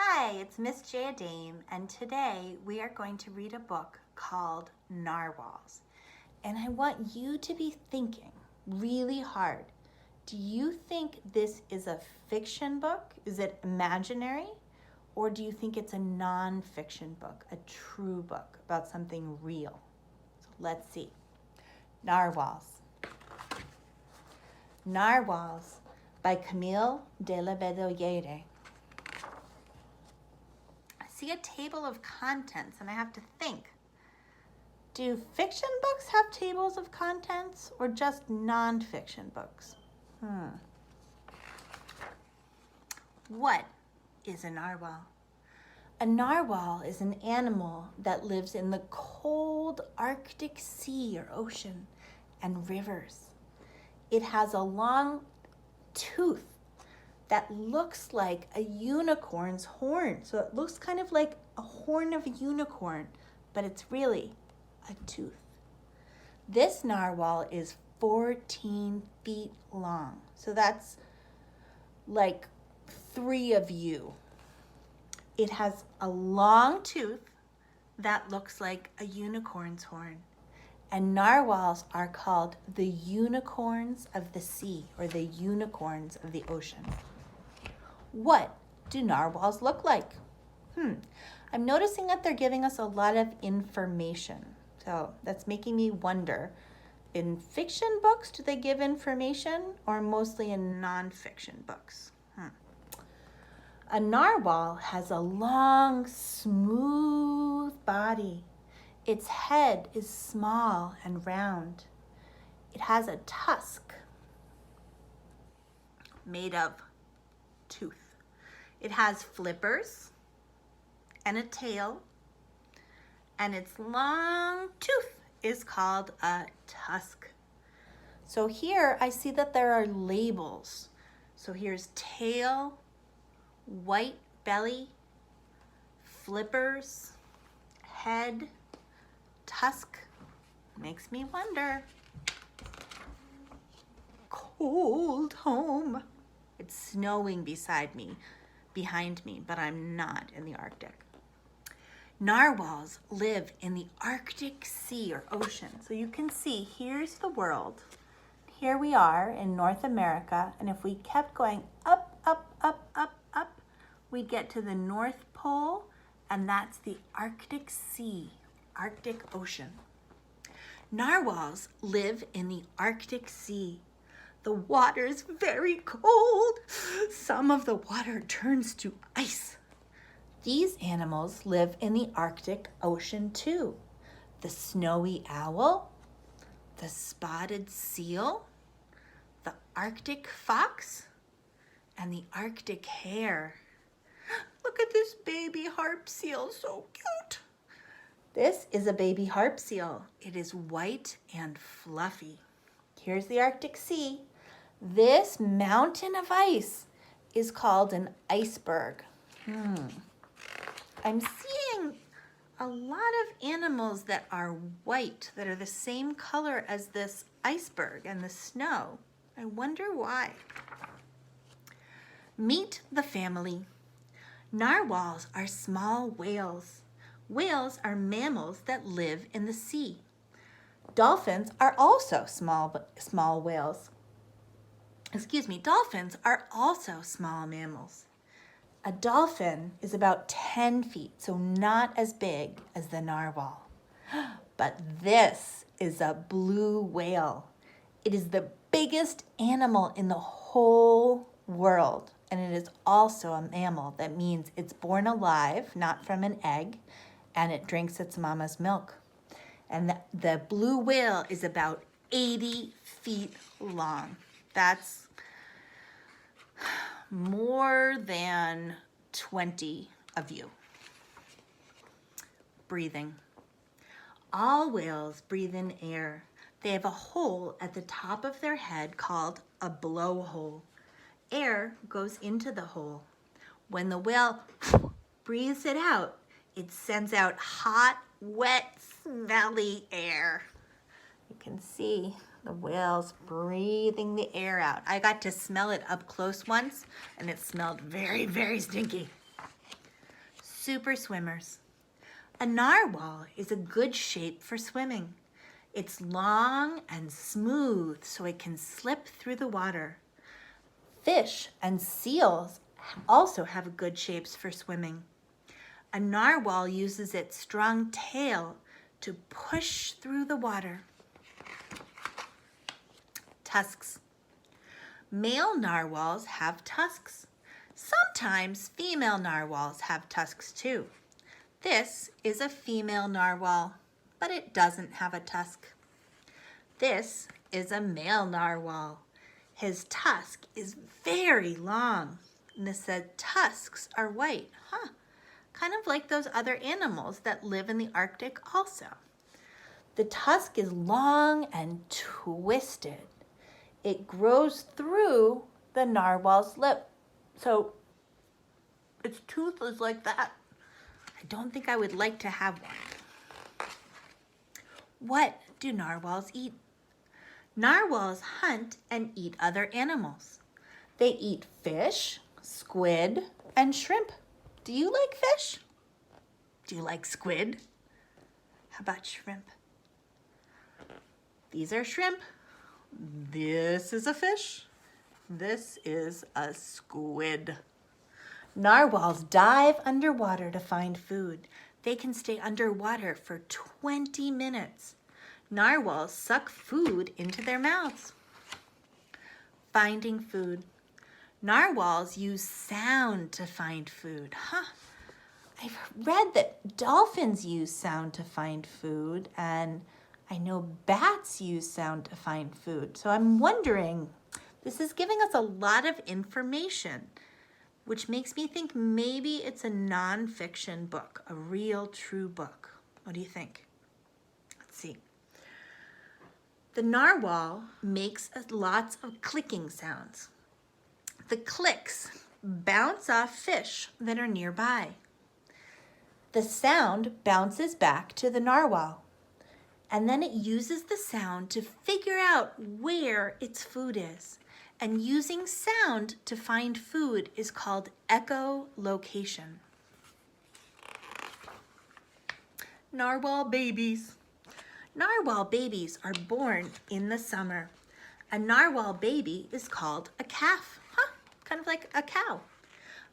Hi, it's Ms Jeyadame, and today we are going to read a book called Narwhals. And I want you to be thinking really hard. Do you think this is a fiction book? Is it imaginary? Or do you think it's a non-fiction book, a true book about something real? So let's see. Narwhals. Narwhals by Camille de la Bedoyere. I see a table of contents and I have to think. Do fiction books have tables of contents or just non-fiction books? What is a narwhal? A narwhal is an animal that lives in the cold Arctic Sea or ocean and rivers. It has a long tooth that looks like a unicorn's horn. So it looks kind of like a horn of a unicorn, but it's really a tooth. This narwhal is 14 feet long. So that's like 3 of you. It has a long tooth that looks like a unicorn's horn. And narwhals are called the unicorns of the sea or the unicorns of the ocean. What do narwhals look like? I'm noticing that they're giving us a lot of information. So that's making me wonder, in fiction books, do they give information or mostly in non-fiction books? A narwhal has a long, smooth body. Its head is small and round. It has a tusk made of tooth. It has flippers and a tail, and its long tooth is called a tusk. So here I see that there are labels. So here's tail, white belly, flippers, head, tusk. Makes me wonder. Cold home. It's snowing behind me, but I'm not in the Arctic. Narwhals live in the Arctic Sea or ocean. So you can see, here's the world. Here we are in North America, and if we kept going up, up, up, up, up, we'd get to the North Pole, and that's the Arctic Sea, Arctic Ocean. Narwhals live in the Arctic Sea. The water is very cold. Some of the water turns to ice. These animals live in the Arctic Ocean too. The snowy owl, the spotted seal, the Arctic fox, and the Arctic hare. Look at this baby harp seal, so cute. This is a baby harp seal. It is white and fluffy. Here's the Arctic Sea. This mountain of ice is called an iceberg. I'm seeing a lot of animals that are white, that are the same color as this iceberg and the snow. I wonder why. Meet the family. Narwhals are small whales. Whales are mammals that live in the sea. Dolphins are also small whales. Dolphins are also small mammals. A dolphin is about 10 feet, so not as big as the narwhal. But this is a blue whale. It is the biggest animal in the whole world, and it is also a mammal. That means it's born alive, not from an egg, and it drinks its mama's milk. And the blue whale is about 80 feet long. That's more than 20 of you. Breathing. All whales breathe in air. They have a hole at the top of their head called a blowhole. Air goes into the hole. When the whale breathes it out, it sends out hot, wet, smelly air. You can see the whales breathing the air out. I got to smell it up close once, and it smelled very, very stinky. Super swimmers. A narwhal is a good shape for swimming. It's long and smooth so it can slip through the water. Fish and seals also have good shapes for swimming. A narwhal uses its strong tail to push through the water. Tusks. Male narwhals have tusks. Sometimes female narwhals have tusks too. This is a female narwhal, but it doesn't have a tusk. This is a male narwhal. His tusk is very long. And it said tusks are white. Kind of like those other animals that live in the Arctic also. The tusk is long and twisted. It grows through the narwhal's lip. So its tooth is like that. I don't think I would like to have one. What do narwhals eat? Narwhals hunt and eat other animals. They eat fish, squid, and shrimp. Do you like fish? Do you like squid? How about shrimp? These are shrimp. This is a fish. This is a squid. Narwhals dive underwater to find food. They can stay underwater for 20 minutes. Narwhals suck food into their mouths. Finding food. Narwhals use sound to find food. I've read that dolphins use sound to find food, and I know bats use sound to find food. So I'm wondering, this is giving us a lot of information, which makes me think maybe it's a nonfiction book, a real, true book. What do you think? Let's see. The narwhal makes lots of clicking sounds. The clicks bounce off fish that are nearby. The sound bounces back to the narwhal, and then it uses the sound to figure out where its food is. And using sound to find food is called echolocation. Narwhal babies. Narwhal babies are born in the summer. A narwhal baby is called a calf, kind of like a cow.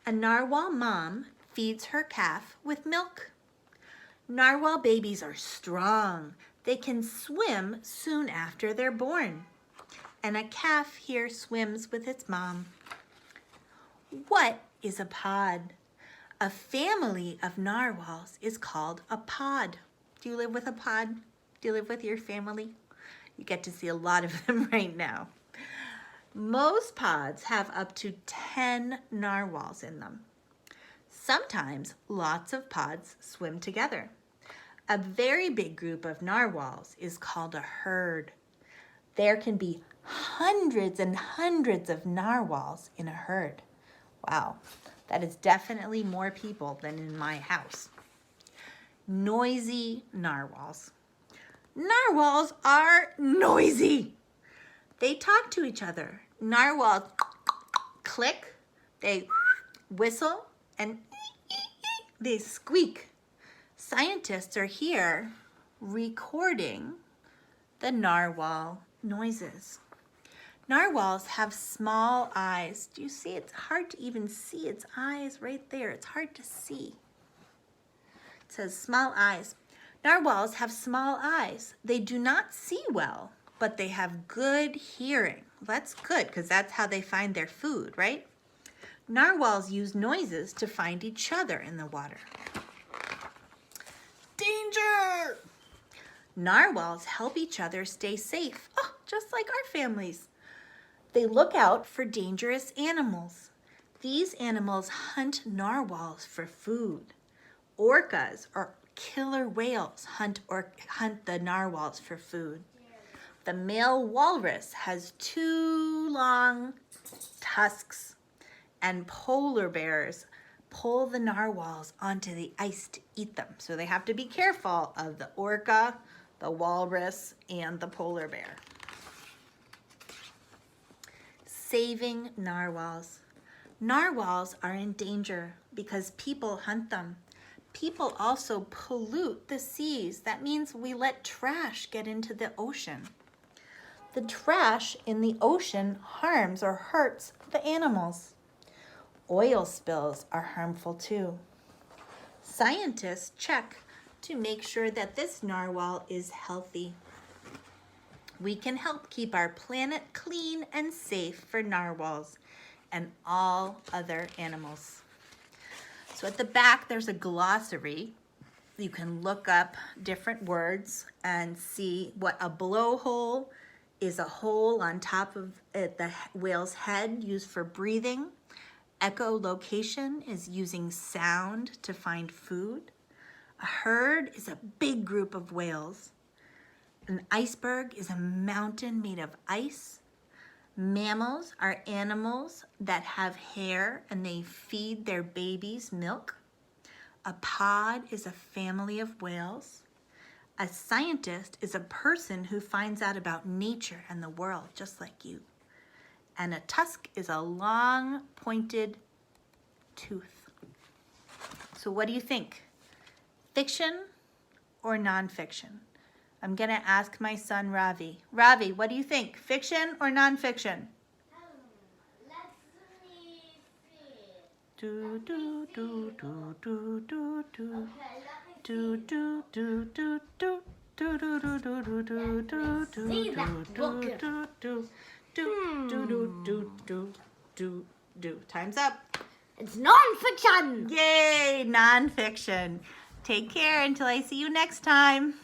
A narwhal mom feeds her calf with milk. Narwhal babies are strong. They can swim soon after they're born. And a calf here swims with its mom. What is a pod? A family of narwhals is called a pod. Do you live with a pod? Do you live with your family? You get to see a lot of them right now. Most pods have up to 10 narwhals in them. Sometimes lots of pods swim together. A very big group of narwhals is called a herd. There can be hundreds and hundreds of narwhals in a herd. Wow, that is definitely more people than in my house. Noisy narwhals. Narwhals are noisy. They talk to each other. Narwhals click, they whistle, and they squeak. Scientists are here recording the narwhal noises. Narwhals have small eyes. Do you see? It's hard to even see its eyes right there. It's hard to see. It says small eyes. Narwhals have small eyes. They do not see well, but they have good hearing. That's good because that's how they find their food, right? Narwhals use noises to find each other in the water. Danger! Narwhals help each other stay safe, just like our families. They look out for dangerous animals. These animals hunt narwhals for food. Orcas, or killer whales, hunt the narwhals for food. The male walrus has 2 long tusks, and polar bears pull the narwhals onto the ice to eat them. So they have to be careful of the orca, the walrus, and the polar bear. Saving narwhals. Narwhals are in danger because people hunt them. People also pollute the seas. That means we let trash get into the ocean. The trash in the ocean harms or hurts the animals. Oil spills are harmful too. Scientists check to make sure that this narwhal is healthy. We can help keep our planet clean and safe for narwhals and all other animals. So at the back, there's a glossary. You can look up different words and see what a blowhole is. A hole on top of the whale's head used for breathing. Echolocation is using sound to find food. A herd is a big group of whales. An iceberg is a mountain made of ice. Mammals are animals that have hair and they feed their babies milk. A pod is a family of whales. A scientist is a person who finds out about nature and the world, just like you. And a tusk is a long pointed tooth. So what do you think? Fiction or nonfiction? I'm gonna ask my son Ravi. Ravi, what do you think? Fiction or nonfiction? Let me see. Do do do do do do do. Okay, let me Do do do do do do do do do do do do see that book. do do do. Time's up. It's non-fiction. Yay, nonfiction. Take care until I see you next time.